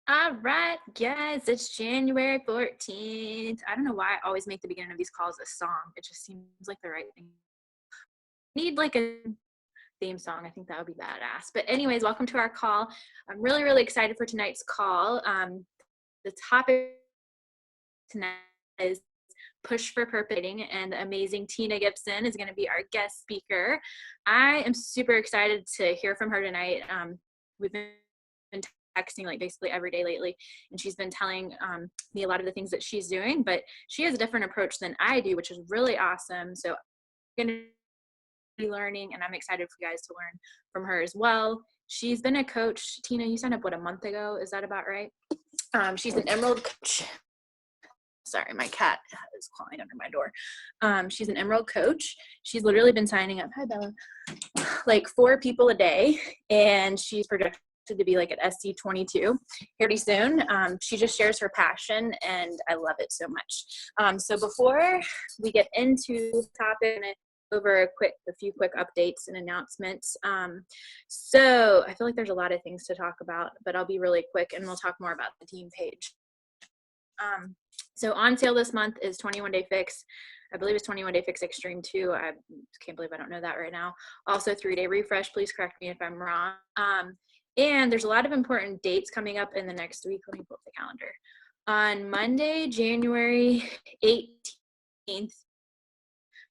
All right, guys, it's January 14th. I don't know why I always make the beginning of these calls a song. It just seems like the right thing. Need like a theme song. I think that would be badass. But anyways, welcome to our call. I'm really, really excited for tonight's call. The topic tonight is push for purposing, and the amazing Tina Gibson is going to be our guest speaker. I am super excited to hear from her tonight. We've been texting like basically every day lately, and she's been telling me a lot of the things that she's doing, but she has a different approach than I do, which is really awesome. So I'm going to be learning, and I'm excited for you guys to learn from her as well. She's been a coach. Tina, you signed up a month ago? Is that about right? She's an Emerald coach. Sorry, my cat is clawing under my door. She's an Emerald coach. She's literally been signing up, hi Bella, like 4 people a day, and she's projected to be like at SC22 pretty soon. She just shares her passion, and I love it so much. So before we get into the topic, over a few quick updates and announcements. So I feel like there's a lot of things to talk about, but I'll be really quick, and we'll talk more about the team page. So on sale this month is 21 Day Fix. I believe it's 21 Day Fix Extreme too. I can't believe I don't know that right now. Also 3-day refresh. Please correct me if I'm wrong. And there's a lot of important dates coming up in the next week. Let me pull up the calendar. On Monday, January 18th,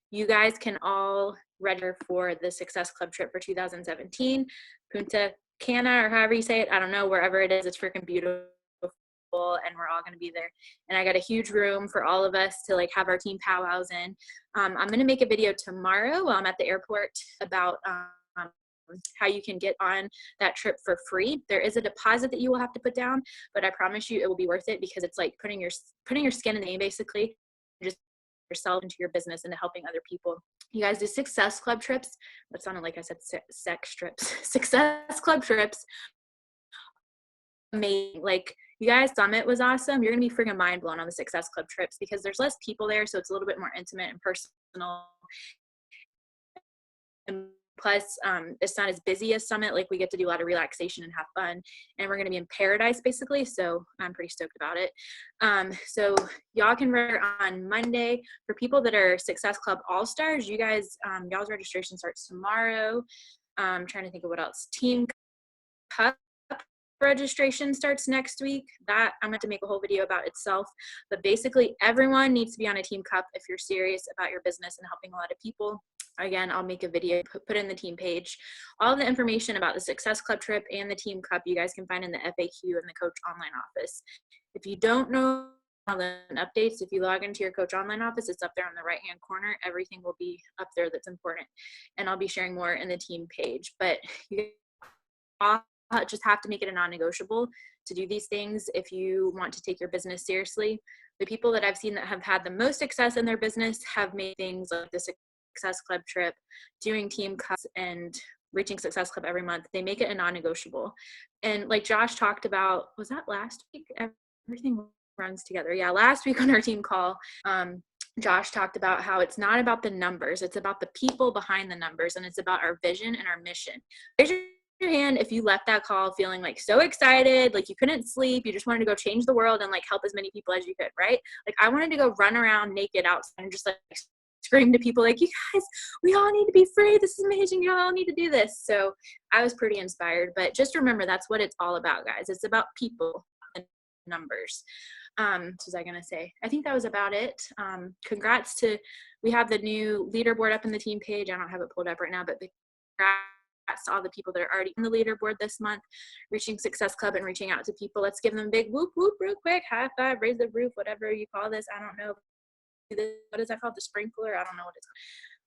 you guys can all register for the Success Club trip for 2017. Punta Cana, or however you say it. I don't know, wherever it is, it's freaking beautiful. And we're all going to be there, and I got a huge room for all of us to like have our team powwows in. I'm going to make a video tomorrow while I'm at the airport about how you can get on that trip for free. There is a deposit that you will have to put down, but I promise you it will be worth it, because it's like putting your skin in the game, basically, just yourself into your business, into helping other people. You guys do Success Club trips. That sounded like I said sex trips. Success Club trips. Amazing. Like, you guys, Summit was awesome. You're gonna be freaking mind blown on the Success Club trips, because there's less people there, so it's a little bit more intimate and personal. And plus, it's not as busy as Summit. Like, we get to do a lot of relaxation and have fun, and we're gonna be in paradise basically. So I'm pretty stoked about it. So y'all can register on Monday. For people that are Success Club All Stars, you guys, y'all's registration starts tomorrow. I'm trying to think of what else. Team Cup registration starts next week. That I'm going to make a whole video about itself, but basically everyone needs to be on a team cup if you're serious about your business and helping a lot of people. Again, I'll make a video, put in the team page. All the information about the Success Club trip and the team cup you guys can find in the FAQ in the Coach Online office. If you don't know all the updates, if you log into your Coach Online office, it's up there on the right hand corner. Everything will be up there that's important, and I'll be sharing more in the team page. But you all just have to make it a non-negotiable to do these things if you want to take your business seriously. The people that I've seen that have had the most success in their business have made things like the Success Club trip, doing team cups, and reaching Success Club every month. They make it a non-negotiable. And like Josh talked about, was that last week? Everything runs together. Yeah, last week on our team call, Josh talked about how it's not about the numbers, it's about the people behind the numbers, and it's about our vision and our mission. Raise your hand if you left that call feeling like so excited, like you couldn't sleep, you just wanted to go change the world and like help as many people as you could, right? Like, I wanted to go run around naked outside and just like scream to people like, you guys, we all need to be free, this is amazing, you all need to do this. So I was pretty inspired. But just remember, that's what it's all about, guys. It's about people and numbers. What was I gonna say? I think that was about it. Congrats to, we have the new leaderboard up in the team page. I don't have it pulled up right now, but congrats to all the people that are already on the leaderboard this month, reaching Success Club and reaching out to people. Let's give them a big whoop whoop real quick, high five, raise the roof, whatever you call this. I don't know, what is that called? The sprinkler? I don't know what it's called.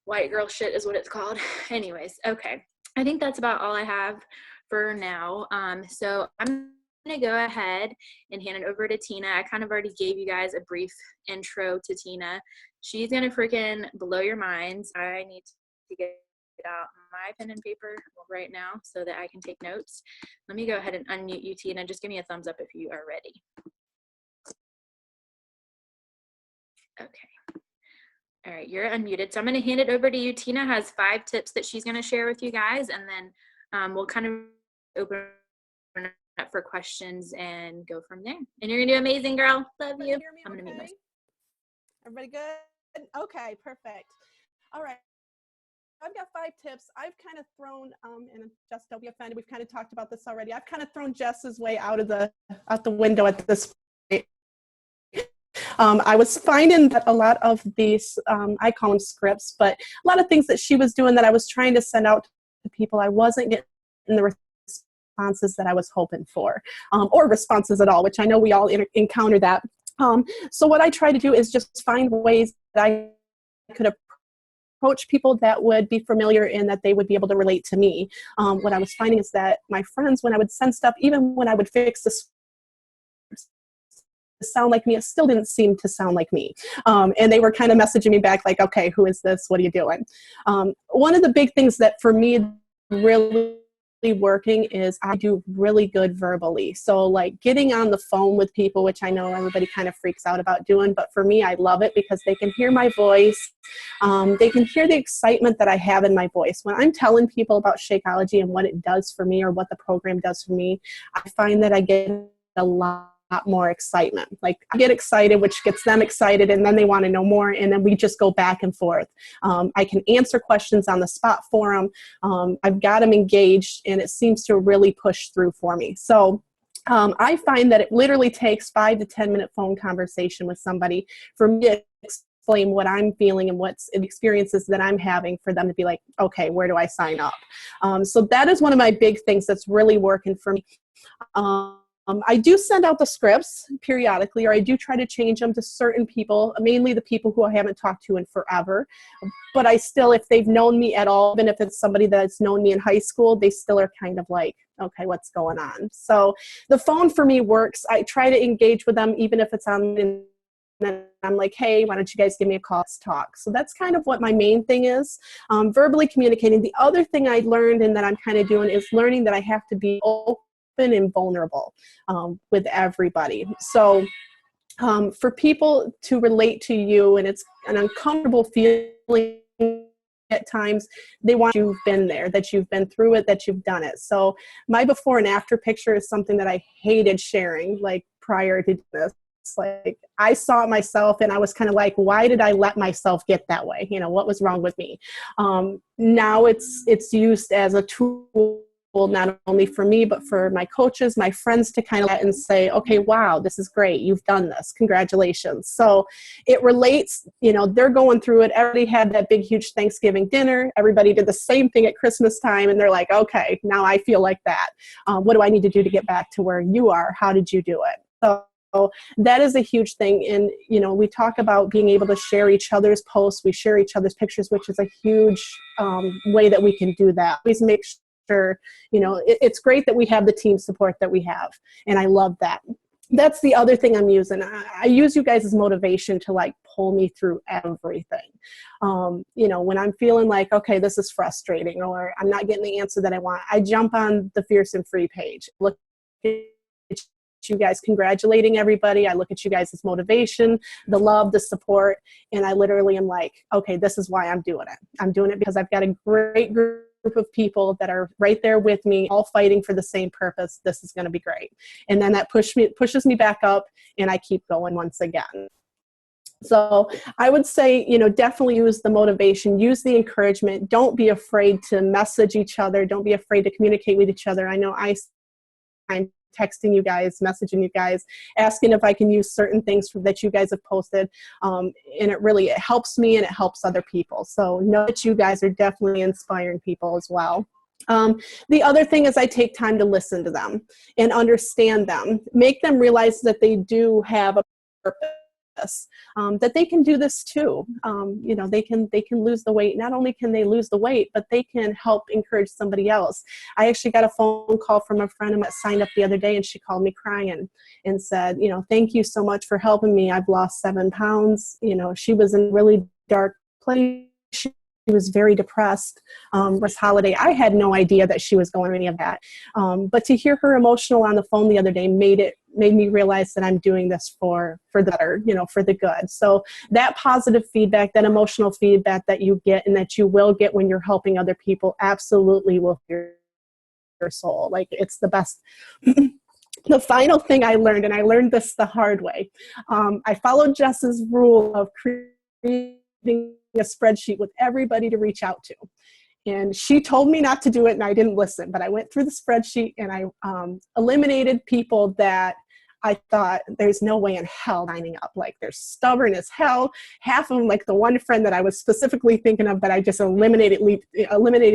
White girl shit is what it's called. Anyways, okay, I think that's about all I have for now. So I'm gonna go ahead and hand it over to Tina. I kind of already gave you guys a brief intro to Tina. She's gonna freaking blow your minds. I need to get out my pen and paper right now so that I can take notes. Let me go ahead and unmute you, Tina. Just give me a thumbs up if you are ready. Okay. All right, you're unmuted. So I'm going to hand it over to you. Tina has 5 tips that she's going to share with you guys, and then we'll kind of open up for for questions and go from there. And you're going to do amazing, girl. Love you. I'm going to mute myself. Everybody good? Okay, perfect. All right. I've got 5 tips. I've kind of thrown, and Jess, don't be offended, we've kind of talked about this already. I've kind of thrown Jess's way out the window at this point. I was finding that a lot of these, I call them scripts, but a lot of things that she was doing that I was trying to send out to people, I wasn't getting the responses that I was hoping for, or responses at all, which I know we all encounter that. So what I try to do is just find ways that I could approach people that would be familiar and that they would be able to relate to me. What I was finding is that my friends, when I would send stuff, even when I would fix the sound like me, it still didn't seem to sound like me. And they were kind of messaging me back like, okay, who is this? What are you doing? One of the big things that for me really working is I do really good verbally. So like getting on the phone with people, which I know everybody kind of freaks out about doing, but for me, I love it because they can hear my voice. They can hear the excitement that I have in my voice. When I'm telling people about Shakeology and what it does for me or what the program does for me, I find that I get a lot more excitement. Like I get excited, which gets them excited, and then they want to know more, and then we just go back and forth. I can answer questions on the spot for them. I've got them engaged, and it seems to really push through for me. So I find that it literally takes 5 to 10 minute phone conversation with somebody for me to explain what I'm feeling and what's the experiences that I'm having for them to be like, okay, where do I sign up? So that is one of my big things that's really working for me. I do send out the scripts periodically, or I do try to change them to certain people, mainly the people who I haven't talked to in forever. But I still, if they've known me at all, even if it's somebody that's known me in high school, they still are kind of like, okay, what's going on? So the phone for me works. I try to engage with them, even if it's on, and then I'm like, hey, why don't you guys give me a call? Let's talk. So that's kind of what my main thing is, verbally communicating. The other thing I learned and that I'm kind of doing is learning that I have to be open and vulnerable with everybody. So for people to relate to you, and it's an uncomfortable feeling at times, they want you've been there, that you've been through it, that you've done it. So my before and after picture is something that I hated sharing, like prior to this. Like I saw it myself and I was kind of like, why did I let myself get that way? You know, what was wrong with me? Now it's used as a tool, not only for me, but for my coaches, my friends, to kind of let and say, okay, wow, this is great. You've done this. Congratulations. So it relates, you know, they're going through it. Everybody had that big, huge Thanksgiving dinner. Everybody did the same thing at Christmas time. And they're like, okay, now I feel like that. What do I need to do to get back to where you are? How did you do it? So that is a huge thing. And, you know, we talk about being able to share each other's posts. We share each other's pictures, which is a huge way that we can do that. Always make sure, you know, it's great that we have the team support that we have. And I love that. That's the other thing I'm using. I use you guys as motivation to like pull me through everything. You know, when I'm feeling like, okay, this is frustrating or I'm not getting the answer that I want, I jump on the Fierce and Free page, look at you guys congratulating everybody. I look at you guys as motivation, the love, the support, and I literally am like, okay, this is why I'm doing it. I'm doing it because I've got a great group of people that are right there with me, all fighting for the same purpose. This is going to be great. And then that pushes me back up, and I keep going once again. So I would say, you know, definitely use the motivation, use the encouragement. Don't be afraid to message each other. Don't be afraid to communicate with each other. I know I'm texting you guys, messaging you guys, asking if I can use certain things that you guys have posted. And it helps me and it helps other people. So know that you guys are definitely inspiring people as well. The other thing is I take time to listen to them and understand them, make them realize that they do have a purpose. That they can do this too. You know, they can lose the weight. Not only can they lose the weight, but they can help encourage somebody else. I actually got a phone call from a friend that signed up the other day, and she called me crying and said, you know, thank you so much for helping me. I've lost 7 pounds. You know, she was in a really dark place. She was very depressed. Was holiday. I had no idea that she was going through any of that. But to hear her emotional on the phone the other day made me realize that I'm doing this for the better, you know, for the good. So that positive feedback, that emotional feedback that you get and that you will get when you're helping other people absolutely will heal your soul. Like it's the best. the final thing I learned, and I learned this the hard way, I followed Jess's rule of creating a spreadsheet with everybody to reach out to. And she told me not to do it, and I didn't listen. But I went through the spreadsheet, and I eliminated people that I thought there's no way in hell signing up. Like, they're stubborn as hell. Half of them, like the one friend that I was specifically thinking of that I just eliminated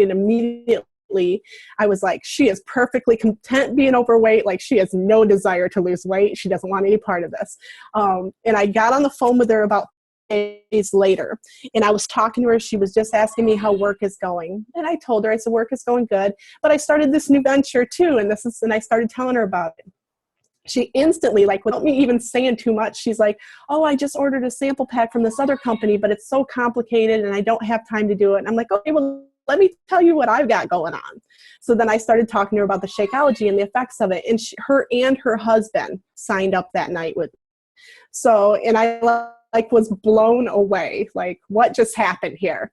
immediately. I was like, she is perfectly content being overweight. Like, she has no desire to lose weight. She doesn't want any part of this. And I got on the phone with her about days later, and I was talking to her. She was just asking me how work is going, and I told her, I said, work is going good, but I started this new venture too, and I started telling her about it. She instantly, like, without me even saying too much, she's like, oh, I just ordered a sample pack from this other company, but it's so complicated and I don't have time to do it. And I'm like, okay, well, let me tell you what I've got going on. So then I started talking to her about the Shakeology and the effects of it, and her and her husband signed up that night with me. So, and I was blown away, like, what just happened here?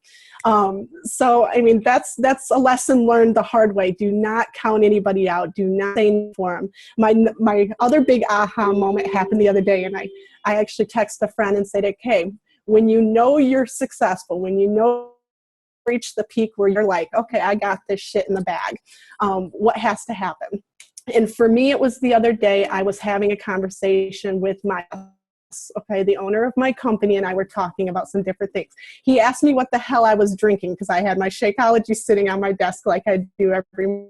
So, I mean, that's a lesson learned the hard way. Do not count anybody out. Do not say no for them. My other big aha moment happened the other day, and I actually texted a friend and said, okay, when you know you're successful, when you know reach the peak where you're like, okay, I got this shit in the bag, what has to happen? And for me, it was the other day, I was having a conversation with my okay, the owner of my company, and I were talking about some different things. He asked me what the hell I was drinking, because I had my Shakeology sitting on my desk like I do every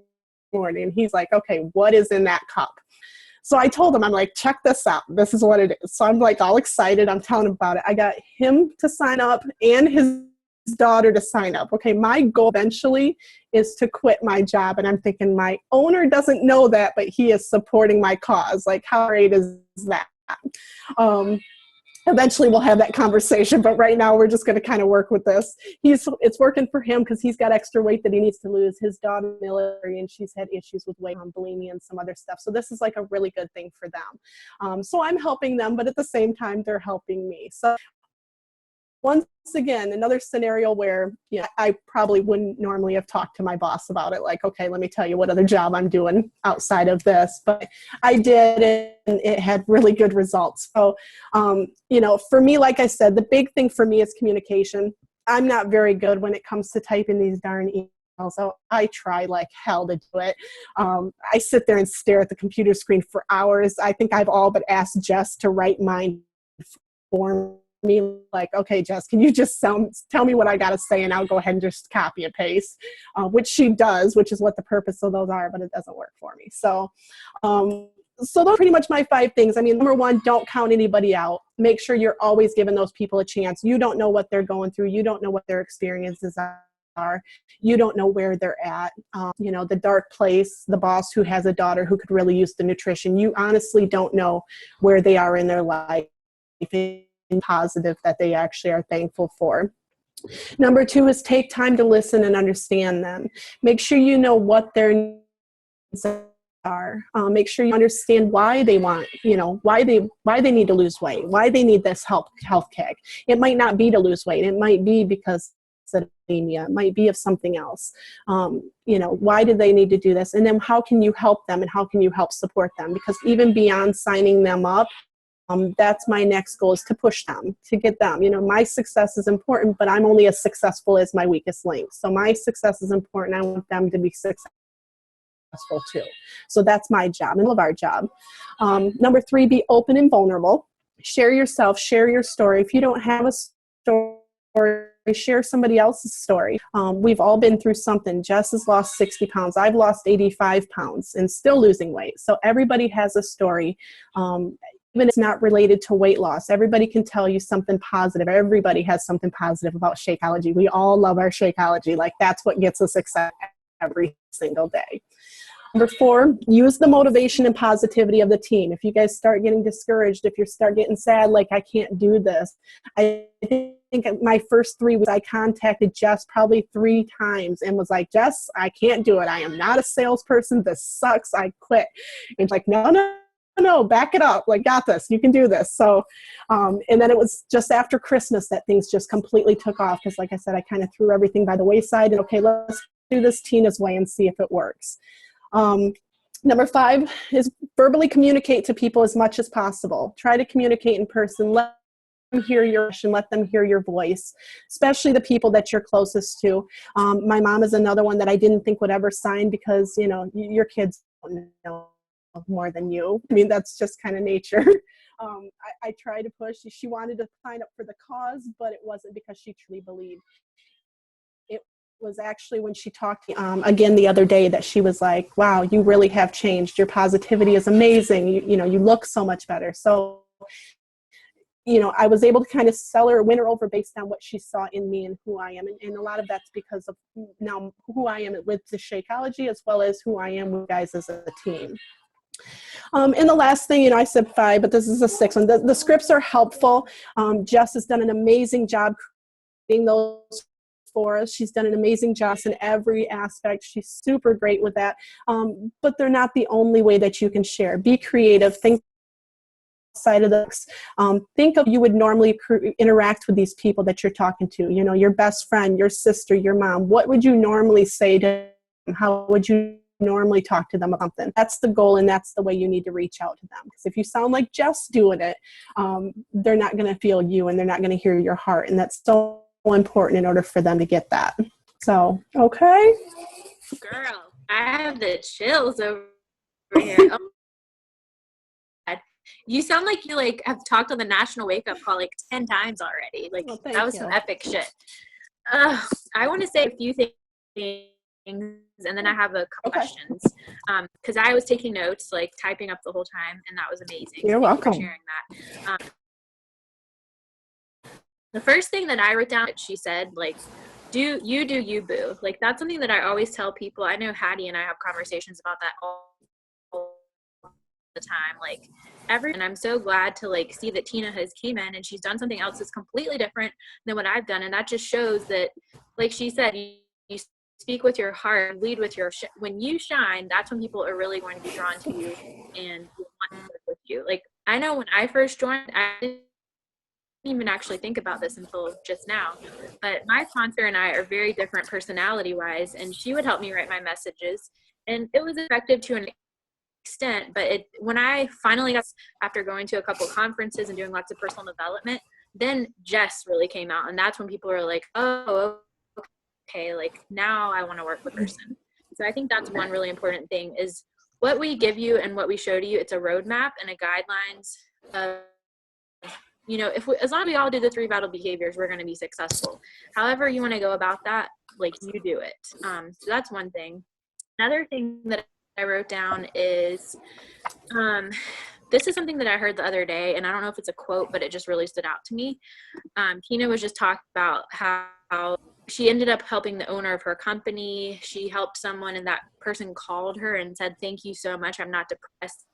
morning. And he's like, okay, what is in that cup? So I told him, I'm like, check this out. This is what it is. So I'm like all excited. I'm telling him about it. I got him to sign up and his daughter to sign up. Okay, my goal eventually is to quit my job. And I'm thinking, my owner doesn't know that, but he is supporting my cause. Like, how great is that? Eventually we'll have that conversation, but right now we're just going to kind of work with this. It's working for him because he's got extra weight that he needs to lose. His daughter is military, and she's had issues with weight, bulimia, and some other stuff. So this is like a really good thing for them. So I'm helping them, but at the same time, they're helping me. So once again, another scenario where, you know, I probably wouldn't normally have talked to my boss about it. Like, okay, let me tell you what other job I'm doing outside of this. But I did it, and it had really good results. So, you know, for me, like I said, the big thing for me is communication. I'm not very good when it comes to typing these darn emails. So I try like hell to do it. I sit there and stare at the computer screen for hours. I think I've all but asked Jess to write mine for me, like, okay, Jess, can you just tell me what I got to say, and I'll go ahead and just copy and paste, which she does, which is what the purpose of those are, but it doesn't work for me. So, so those are pretty much my 5 things. I mean, number 1, don't count anybody out. Make sure you're always giving those people a chance. You don't know what they're going through. You don't know what their experiences are. You don't know where they're at. You know, the dark place, the boss who has a daughter who could really use the nutrition. You honestly don't know where they are in their life. Positive that they actually are thankful for. Number 2 is take time to listen and understand them. Make sure you know what their needs are. Make sure you understand why they want, you know, why they need to lose weight, why they need this health kick. It might not be to lose weight. It might be because of anemia. It might be of something else. You know, why do they need to do this? And then how can you help them, and how can you help support them? Because even beyond signing them up, that's my next goal, is to push them, to get them. You know, my success is important, but I'm only as successful as my weakest link. So my success is important. I want them to be successful too. So that's my job, and all of our job. Number 3, be open and vulnerable. Share yourself, share your story. If you don't have a story, share somebody else's story. We've all been through something. Jess has lost 60 pounds. I've lost 85 pounds and still losing weight. So everybody has a story. Even if it's not related to weight loss, everybody can tell you something positive. Everybody has something positive about Shakeology. We all love our Shakeology. Like, that's what gets us excited every single day. Number 4, use the motivation and positivity of the team. If you guys start getting discouraged, if you start getting sad, like, I can't do this. I think my first 3 weeks, I contacted Jess probably 3 times and was like, Jess, I can't do it. I am not a salesperson. This sucks. I quit. And she's like, no, back it up. Like, got this. You can do this. So, and then it was just after Christmas that things just completely took off. Because like I said, I kind of threw everything by the wayside, and okay, let's do this Tina's way and see if it works. Number 5 is verbally communicate to people as much as possible. Try to communicate in person. Let them hear your and let them hear your voice, especially the people that you're closest to. My mom is another one that I didn't think would ever sign because, you know, your kids don't know more than you. I mean, that's just kind of nature. I tried to push. She wanted to sign up for the cause, but it wasn't because she truly believed. It was actually when she talked again the other day that she was like, wow, you really have changed. Your positivity is amazing. You know, you look so much better. So, you know, I was able to kind of sell her, win her over based on what she saw in me and who I am. And a lot of that's because of now who I am with the Shakeology, as well as who I am with guys as a team. And the last thing, you know, I said 5, but this is a 6th one. The scripts are helpful. Jess has done an amazing job creating those for us. She's done an amazing job in every aspect. She's super great with that. But they're not the only way that you can share. Be creative. Think outside of this. Think of you would normally interact with these people that you're talking to. You know, your best friend, your sister, your mom. What would you normally say to them? How would you normally talk to them about something? That's the goal, and that's the way you need to reach out to them. Because if you sound like Jess doing it, they're not going to feel you, and they're not going to hear your heart, and that's so important in order for them to get that. So, okay. Girl, I have the chills over here. Oh, God. You sound like you like have talked on the National Wake Up Call like 10 times already. Like that was some epic shit. I want to say a few things, and then I have a couple questions. Because I was taking notes, like typing up the whole time, and that was amazing. You're welcome. Thank you for sharing that. The first thing that I wrote down, she said, like, do you, boo. Like, that's something that I always tell people. I know Hattie and I have conversations about that all the time. Like, and I'm so glad to, like, see that Tina has came in and she's done something else that's completely different than what I've done. And that just shows that, like she said, you speak with your heart, lead with your, when you shine, that's when people are really going to be drawn to you and want to work with you. Like, I know when I first joined, I didn't even actually think about this until just now, but my sponsor and I are very different personality wise, and she would help me write my messages, and it was effective to an extent. But when I finally got, after going to a couple of conferences and doing lots of personal development, then Jess really came out, and that's when people were like, oh, okay, like now I want to work with a person. So I think that's one really important thing, is what we give you and what we show to you. It's a roadmap and a guidelines of, you know, as long as we all do the 3 vital behaviors, we're going to be successful. However you want to go about that, like, you do it. So that's one thing. Another thing that I wrote down is, this is something that I heard the other day, and I don't know if it's a quote, but it just really stood out to me. Tina was just talking about how she ended up helping the owner of her company. She helped someone, and that person called her and said, thank you so much. I'm not depressed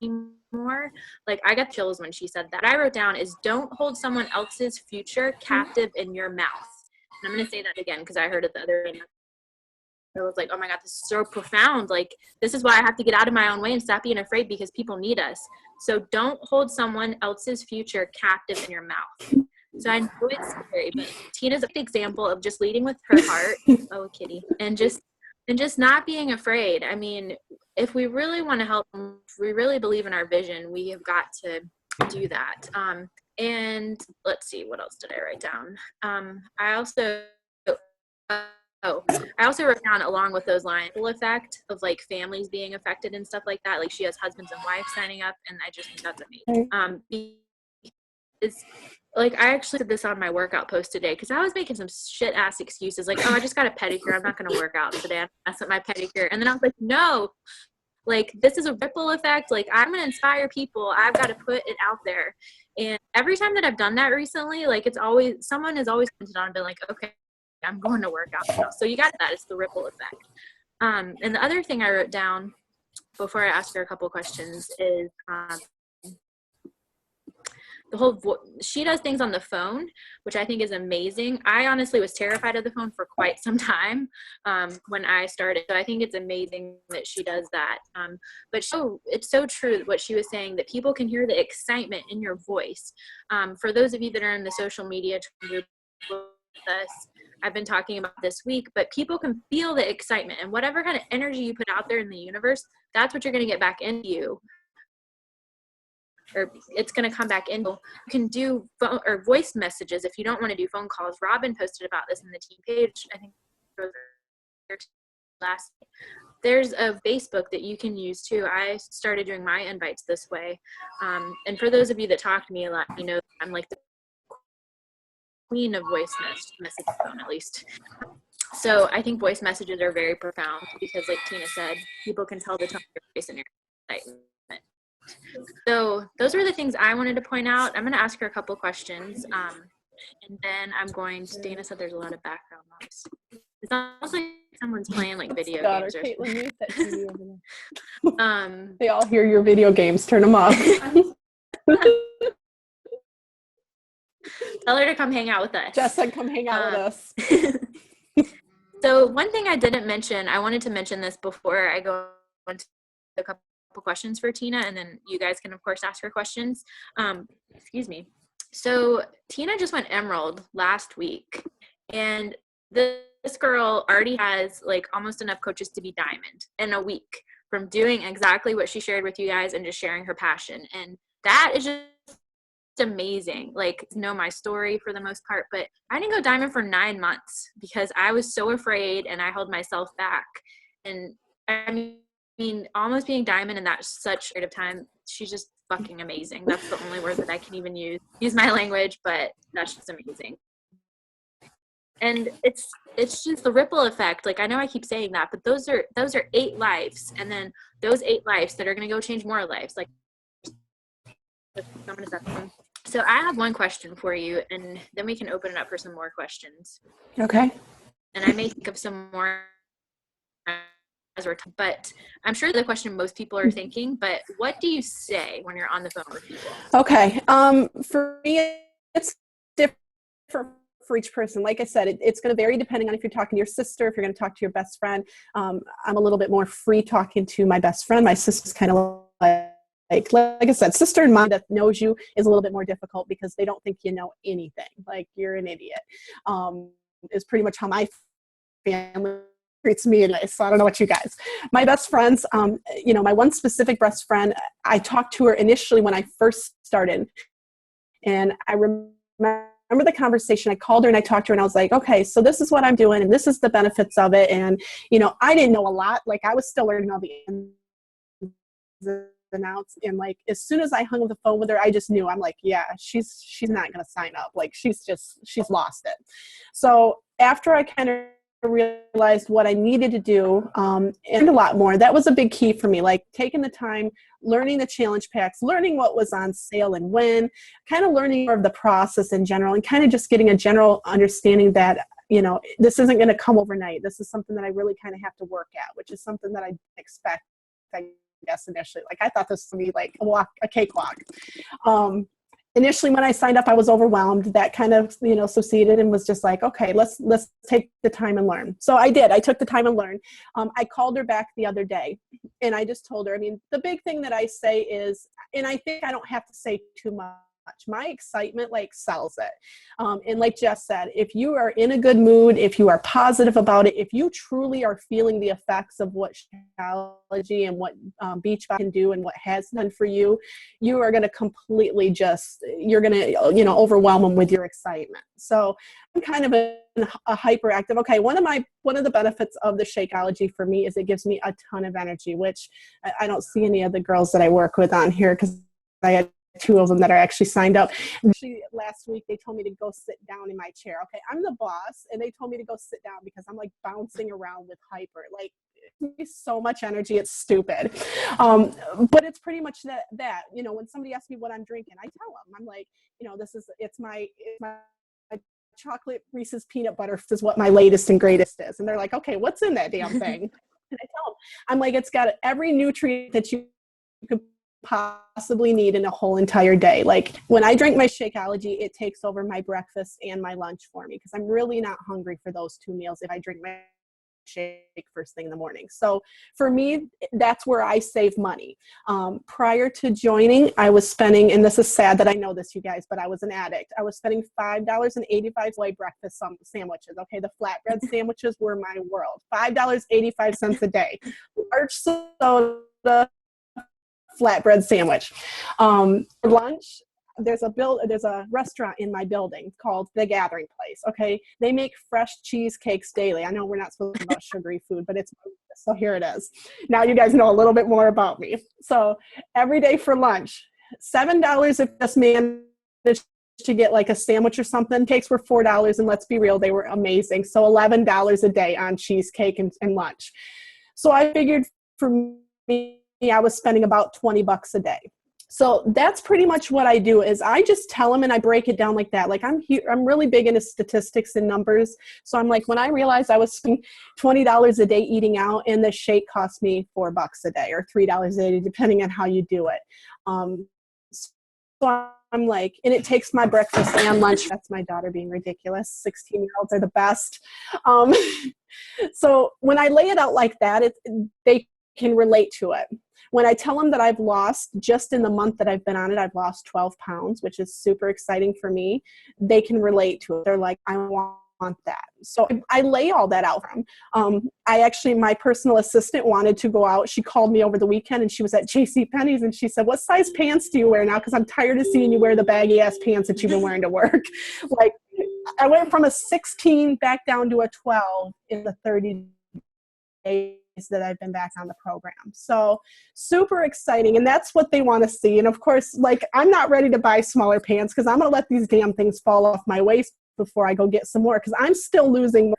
anymore. Like, I got chills when she said that. I wrote down is, don't hold someone else's future captive in your mouth. And I'm going to say that again because I heard it the other day. I was like, oh my God, this is so profound. Like, this is why I have to get out of my own way and stop being afraid, because people need us. So don't hold someone else's future captive in your mouth. So I know it's scary, but Tina's an example of just leading with her heart. Oh, kitty. And just not being afraid. I mean, if we really want to help, if we really believe in our vision, we have got to do that. And let's see, what else did I write down? I also wrote down, along with those lines, the effect of like families being affected and stuff like that. Like, she has husbands and wives signing up, and I just think that's amazing. It's like, I actually did this on my workout post today because I was making some shit ass excuses, like, oh, I just got a pedicure, I'm not going to work out today, I messed up my pedicure. And then I was like, no, like, this is a ripple effect. Like, I'm going to inspire people. I've got to put it out there. And every time that I've done that recently, like, it's always, someone has always commented on and been like, okay, I'm going to work out now. So you got that. It's the ripple effect. And the other thing I wrote down before I ask her a couple of questions is, the whole she does things on the phone, which I think is amazing. I honestly was terrified of the phone for quite some time when I started. So I think it's amazing that she does that. But it's so true what she was saying, that people can hear the excitement in your voice. For those of you that are in the social media group with us, I've been talking about this week, but people can feel the excitement, and whatever kind of energy you put out there in the universe, that's what you're going to get back into you, or it's going to come back in. You can do phone or voice messages if you don't want to do phone calls. Robin posted about this in the team page, I think last. There's a Facebook that you can use too. I started doing my invites this way. And for those of you that talk to me a lot, you know I'm like the queen of voice message phone, at least. So I think voice messages are very profound because, like Tina said, people can tell the tone of your voice and your excitement. So those were the things I wanted to point out. I'm going to ask her a couple questions. And then I'm going to, Dana said there's a lot of background noise. It's almost like someone's playing like video games or Caitlin, mute that TV over there. They all hear your video games. Turn them off. Tell her to come hang out with us. Jess said come hang out with us. So one thing I didn't mention, I wanted to mention this before I go into a couple questions for Tina, and then you guys can of course ask her questions. Excuse me. So Tina just went Emerald last week, and this girl already has like almost enough coaches to be Diamond in a week from doing exactly what she shared with you guys and just sharing her passion. And that is just amazing. Like, know my story for the most part, but I didn't go Diamond for 9 months because I was so afraid and I held myself back. And I mean, almost being Diamond in that such period of time, she's just fucking amazing. That's the only word that I can even use my language, but that's just amazing. And it's just the ripple effect. Like, I know I keep saying that, but those are 8 lives, and then those 8 lives that are going to go change more lives. Like, so I have one question for you, and then we can open it up for some more questions. Okay. And I may think of some more as we're talking, but I'm sure the question most people are thinking, but what do you say when you're on the phone with people? Okay. For me, it's different for each person. Like I said, it's going to vary depending on if you're talking to your sister, if you're going to talk to your best friend. I'm a little bit more free talking to my best friend. My sister's kind of like I said, sister and mom that knows you is a little bit more difficult because they don't think you know anything. Like, you're an idiot. Is pretty much how my family treats me. And so I don't know what you guys. My best friends, my one specific best friend, I talked to her initially when I first started. And I remember the conversation. I called her and I talked to her and I was like, okay, so this is what I'm doing and this is the benefits of it. And, I didn't know a lot. Like, I was still learning all the ins and outs. And like, as soon as I hung up the phone with her, I just knew. I'm like, yeah, she's not going to sign up. Like, she's lost it. So after I kind of realized what I needed to do, and a lot more, that was a big key for me. Like, taking the time, learning the challenge packs, learning what was on sale and when, kind of learning more of the process in general, and kind of just getting a general understanding that, this isn't going to come overnight. This is something that I really kind of have to work at, which is something that I didn't expect, I guess, initially. Like, I thought this would be like a cakewalk. Initially, when I signed up, I was overwhelmed. That kind of, succeeded and was just like, okay, let's take the time and learn. So I did. I took the time and learned. I called her back the other day, and I just told her, the big thing that I say is, and I think I don't have to say too much, my excitement sells it. And like Jess said, if you are in a good mood, if you are positive about it, if you truly are feeling the effects of what Shakeology and what Beachbody can do and what has done for you, you are going to completely you're going to, overwhelm them with your excitement. So I'm kind of a hyperactive. Okay. One of the benefits of the Shakeology for me is it gives me a ton of energy, which I don't see any of the girls that I work with on here because I had 2 of them that are actually signed up. Actually, last week they told me to go sit down in my chair. Okay, I'm the boss, and they told me to go sit down because I'm like bouncing around with hyper. Like, it's so much energy, it's stupid. But it's pretty much that. When somebody asks me what I'm drinking, I tell them. I'm like, it's my chocolate Reese's peanut butter is what my latest and greatest is. And they're like, okay, what's in that damn thing? And I tell them, I'm like, it's got every nutrient that you could possibly need in a whole entire day. Like, when I drink my Shakeology, it takes over my breakfast and my lunch for me because I'm really not hungry for those 2 meals if I drink my shake first thing in the morning. So for me, that's where I save money. Prior to joining, I was spending, and this is sad that I know this, you guys, but I was an addict. I was spending $5.85 for breakfast sandwiches. Okay, the flatbread sandwiches were my world. $5.85 a day. Large soda, flatbread sandwich. For lunch, there's a restaurant in my building called The Gathering Place. Okay, they make fresh cheesecakes daily. I know we're not supposed to talk about sugary food, but so here it is. Now you guys know a little bit more about me. So every day for lunch, $7 if just managed to get like a sandwich or something. Cakes were $4, and let's be real, they were amazing. So $11 a day on cheesecake and lunch. So I figured for me, I was spending about $20 a day. So that's pretty much what I do is I just tell them and I break it down like that. Like I'm really big into statistics and numbers. So I'm like, when I realized I was spending $20 a day eating out and the shake cost me $4 a day or $3 a day, depending on how you do it. So I'm like, and it takes my breakfast and lunch. That's my daughter being ridiculous. 16-year-olds are the best. So when I lay it out like that, they can relate to it. When I tell them that I've lost, just in the month that I've been on it, I've lost 12 pounds, which is super exciting for me. They can relate to it. They're like, I want that. So I lay all that out for them. My personal assistant wanted to go out. She called me over the weekend and she was at JCPenney's and she said, what size pants do you wear now? Because I'm tired of seeing you wear the baggy ass pants that you've been wearing to work. Like I went from a 16 back down to a 12 in the 30 days that I've been back on the program. So super exciting. And that's what they want to see. And of course, like I'm not ready to buy smaller pants because I'm going to let these damn things fall off my waist before I go get some more because I'm still losing.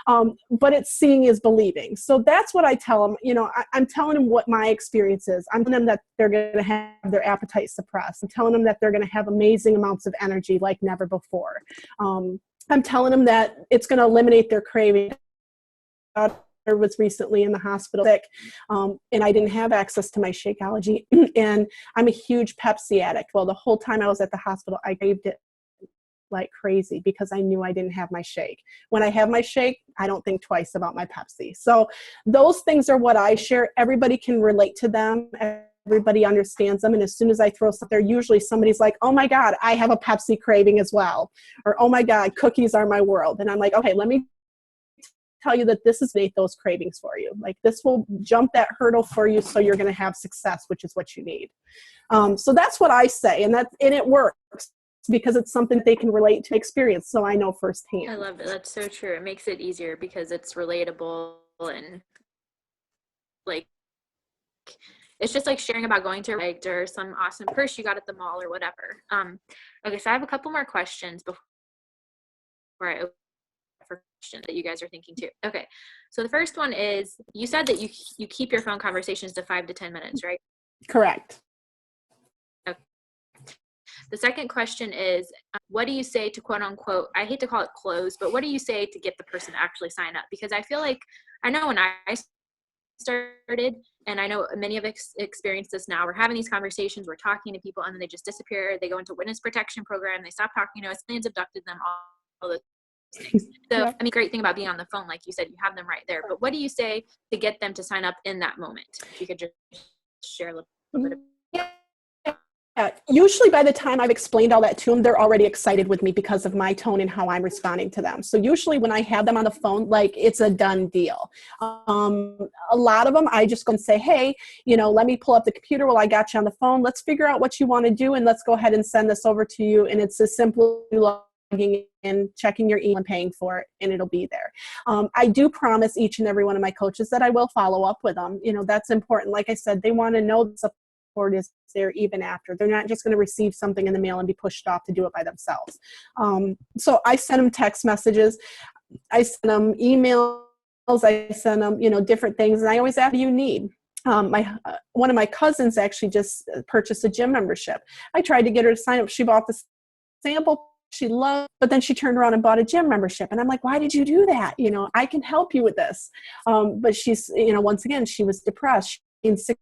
But it's seeing is believing. So that's what I tell them. You know, I'm telling them what my experience is. I'm telling them that they're going to have their appetite suppressed. I'm telling them that they're going to have amazing amounts of energy like never before. I'm telling them that it's going to eliminate their craving. Was recently in the hospital sick, and I didn't have access to my Shakeology, and I'm a huge Pepsi addict. Well, the whole time I was at the hospital, I craved it like crazy because I knew I didn't have my shake. When I have my shake, I don't think twice about my Pepsi. So those things are what I share. Everybody can relate to them. Everybody understands them. And as soon as I throw something there, usually somebody's like, oh my God, I have a Pepsi craving as well. Or, oh my God, cookies are my world. And I'm like, okay, let me tell you that this is make those cravings for you. Like this will jump that hurdle for you so you're going to have success, which is what you need. So that's what I say. And it works because it's something they can relate to experience. So I know firsthand. I love it. That's so true. It makes it easier because it's relatable and like, it's just like sharing about going to a or some awesome purse you got at the mall or whatever. Okay. So I have a couple more questions before I open for questions that you guys are thinking too. Okay. So the first one is, you said that you keep your phone conversations to 5 to 10 minutes, right? Correct. Okay. The second question is, what do you say to quote unquote, I hate to call it close, but what do you say to get the person to actually sign up? Because I feel like, I know when I started, and I know many of us experience this now, we're having these conversations, we're talking to people, and then they just disappear. They go into witness protection program, they stop talking to us, aliens abducted them, all those things. So, yeah. I mean, great thing about being on the phone, like you said, you have them right there. But what do you say to get them to sign up in that moment? If you could just share a little bit of. Yeah. Usually by the time I've explained all that to them, they're already excited with me because of my tone and how I'm responding to them. So usually when I have them on the phone, like it's a done deal. A lot of them, I just go and say, hey, let me pull up the computer while I got you on the phone. Let's figure out what you want to do and let's go ahead and send this over to you. And it's as simple as logging in, checking your email and paying for it, and it'll be there. I do promise each and every one of my coaches that I will follow up with them. That's important. Like I said, they want to know the support is there even after. They're not just going to receive something in the mail and be pushed off to do it by themselves. So I send them text messages. I send them emails. I send them, different things. And I always ask, what do you need? One of my cousins actually just purchased a gym membership. I tried to get her to sign up. She bought the sample she loved, but then she turned around and bought a gym membership. And I'm like, why did you do that? I can help you with this. But she's, once again, she was depressed. She gained 6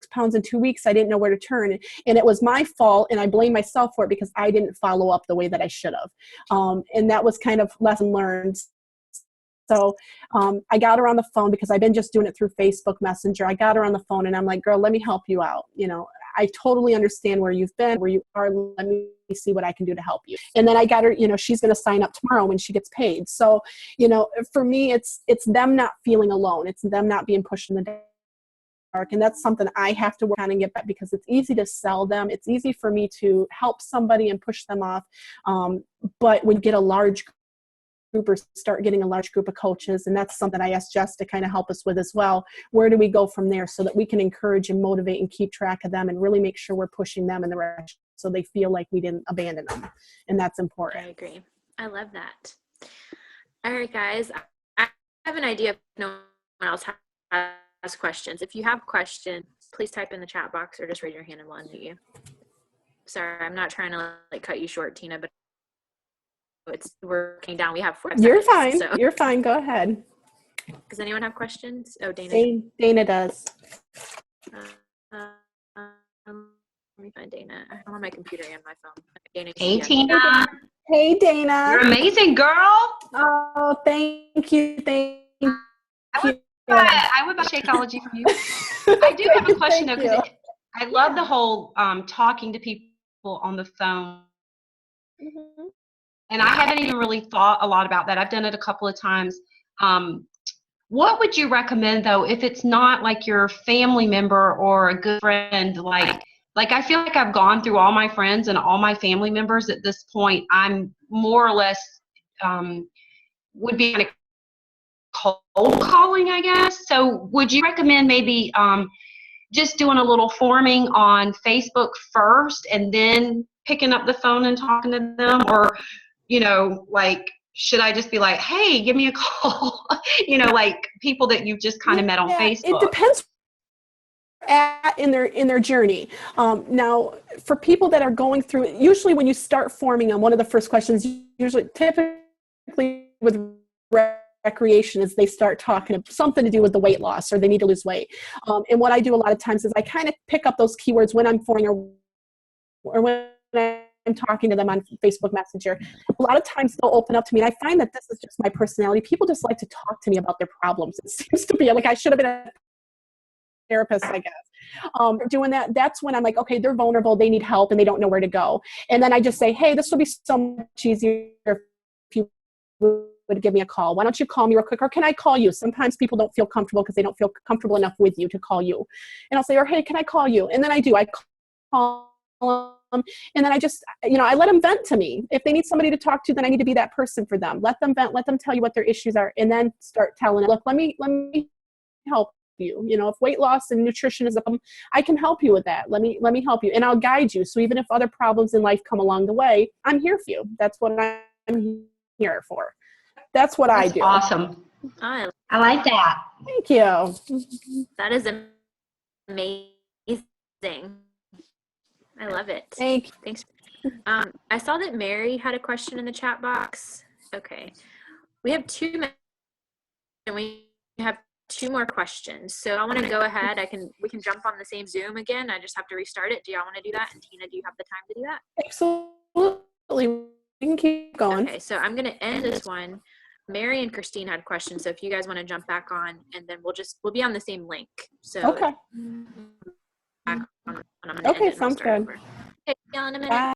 pounds in 2 weeks. I didn't know where to turn. And it was my fault. And I blame myself for it because I didn't follow up the way that I should have. And that was kind of lesson learned. So I got her on the phone because I've been just doing it through Facebook Messenger. I got her on the phone and I'm like, girl, let me help you out. I totally understand where you've been, where you are. Let me see what I can do to help you. And then I got her, she's going to sign up tomorrow when she gets paid. So, for me, it's them not feeling alone. It's them not being pushed in the dark. And that's something I have to work on and get back, because it's easy to sell them. It's easy for me to help somebody and push them off. But when you get a large group, or start getting a large group of coaches, and that's something I asked Jess to kind of help us with as well. Where do we go from there so that we can encourage and motivate and keep track of them and really make sure we're pushing them in the direction so they feel like we didn't abandon them? And that's important. I agree. I love that. All right, guys. I have an idea if no one else has questions. If you have questions, please type in the chat box or just raise your hand and we'll unmute you. Sorry, I'm not trying to cut you short, Tina, but it's working down. We have 4 seconds. You're fine. So. You're fine. Go ahead. Does anyone have questions? Oh, Dana. Dana does. Let me find Dana. I'm on my computer and my phone. Dana, hey, Tina. Hey, Dana. You're amazing, girl. Oh, thank you. Thank you. I would buy Shakeology from you. I do have a question, though, because I love the whole talking to people on the phone. Mm-hmm. And I haven't even really thought a lot about that. I've done it a couple of times. What would you recommend, though, if it's not like your family member or a good friend? Like I feel like I've gone through all my friends and all my family members at this point. I'm more or less would be kind of cold calling, I guess. So would you recommend maybe just doing a little forming on Facebook first and then picking up the phone and talking to them? Or should I just be like, hey, give me a call? Like people that you've just kind of met on Facebook. It depends in their journey. Now, for people that are going through, usually when you start forming on, one of the first questions, typically with recreation, is they start talking something to do with the weight loss, or they need to lose weight. And what I do a lot of times is I kind of pick up those keywords when I'm forming or when I'm talking to them on Facebook Messenger. A lot of times they'll open up to me, and I find that this is just my personality. People just like to talk to me about their problems. It seems to be like I should have been a therapist, I guess. Doing that, that's when I'm like, okay, they're vulnerable, they need help, and they don't know where to go. And then I just say, hey, this will be so much easier if you would give me a call. Why don't you call me real quick? Or can I call you? Sometimes people don't feel comfortable because they don't feel comfortable enough with you to call you. And I'll say, or hey, can I call you? And then I do. I call them, and then I just, I let them vent to me. If they need somebody to talk to, then I need to be that person for them. Let them vent. Let them tell you what their issues are, and then start telling them, look, let me help you. If weight loss and nutrition is a problem, I can help you with that. Let me help you, and I'll guide you. So even if other problems in life come along the way, I'm here for you. That's what I'm here for. That's what I do. Awesome. I like that. Thank you. That is amazing. I love it. Thanks. I saw that Mary had a question in the chat box. Okay. We have 2 minutes and we have 2 more questions. So I want to go ahead. We can jump on the same Zoom again. I just have to restart it. Do y'all want to do that? And Tina, do you have the time to do that? Absolutely. We can keep going. Okay. So I'm going to end this one. Mary and Christine had questions. So if you guys want to jump back on, and then we'll be on the same link. So okay. Okay, sounds good. Okay, see y'all in a minute. Bye.